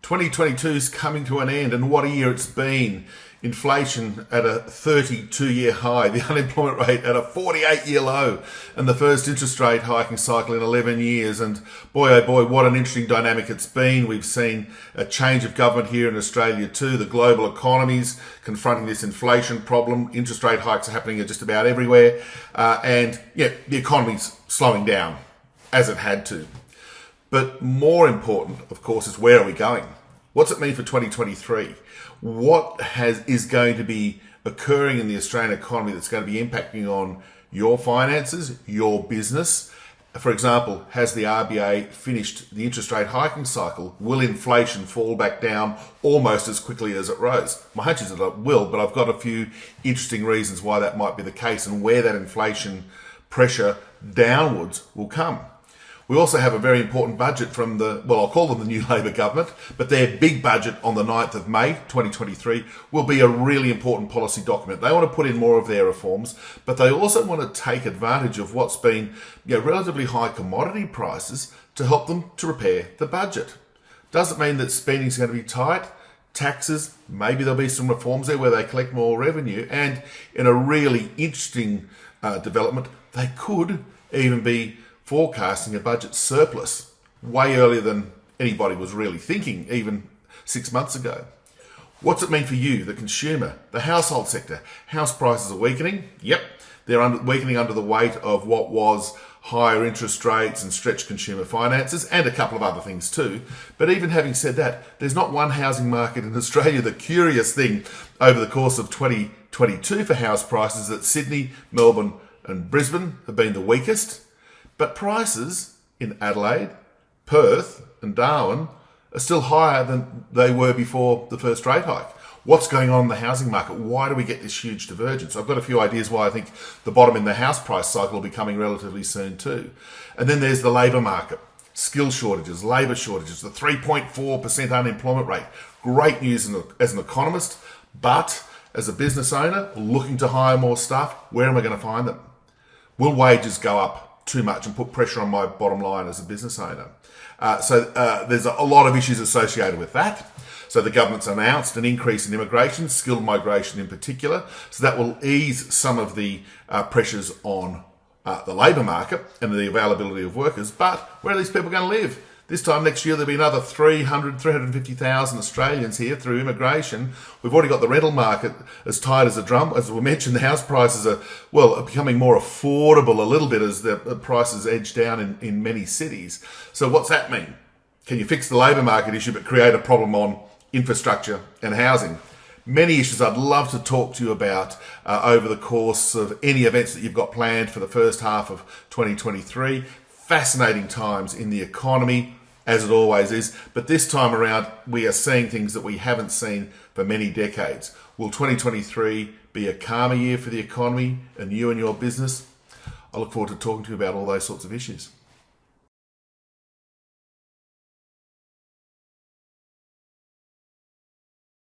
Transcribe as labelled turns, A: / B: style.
A: 2022 is coming to an end, and what a year it's been. Inflation at a 32-year high, the unemployment rate at a 48-year low, and the first interest rate hiking cycle in 11 years. And boy, oh boy, what an interesting dynamic it's been. We've seen a change of government here in Australia too. The global economy's confronting this inflation problem. Interest rate hikes are happening just about everywhere. And the economy's slowing down, as it had to. But more important, of course, is where are we going? What's it mean for 2023? What is going to be occurring in the Australian economy that's going to be impacting on your finances, your business? For example, has the RBA finished the interest rate hiking cycle? Will inflation fall back down almost as quickly as it rose? My hunch is that it will, but I've got a few interesting reasons why that might be the case and where that inflation pressure downwards will come. We also have a very important budget from I'll call them the new Labor government, but their big budget on the 9th of May 2023 will be a really important policy document. They want to put in more of their reforms, but they also want to take advantage of what's been relatively high commodity prices to help them to repair the budget. Doesn't mean that spending is going to be tight. Taxes, maybe there'll be some reforms there where they collect more revenue, and in a really interesting development, they could even be forecasting a budget surplus way earlier than anybody was really thinking, even 6 months ago. What's it mean for you, the consumer, the household sector? House prices are weakening. Yep, they're weakening under the weight of what was higher interest rates and stretched consumer finances, and a couple of other things too. But even having said that, there's not one housing market in Australia. The curious thing over the course of 2022 for house prices is that Sydney, Melbourne and Brisbane have been the weakest. But prices in Adelaide, Perth and Darwin are still higher than they were before the first rate hike. What's going on in the housing market? Why do we get this huge divergence? I've got a few ideas why I think the bottom in the house price cycle will be coming relatively soon too. And then there's the labour market. Skill shortages, labour shortages, the 3.4% unemployment rate. Great news as an economist, but as a business owner looking to hire more staff, where am I going to find them? Will wages go up too much and put pressure on my bottom line as a business owner? So there's a lot of issues associated with that. So the government's announced an increase in immigration, skilled migration in particular. So that will ease some of the pressures on the labour market and the availability of workers. But where are these people going to live? This time next year, there'll be another 350,000 Australians here through immigration. We've already got the rental market as tight as a drum. As we mentioned, the house prices are becoming more affordable a little bit as the prices edge down in many cities. So what's that mean? Can you fix the labour market issue but create a problem on infrastructure and housing? Many issues I'd love to talk to you about over the course of any events that you've got planned for the first half of 2023. Fascinating times in the economy, as it always is, but this time around we are seeing things that we haven't seen for many decades. Will 2023 be a calmer year for the economy and you and your business? I look forward to talking to you about all those sorts of issues.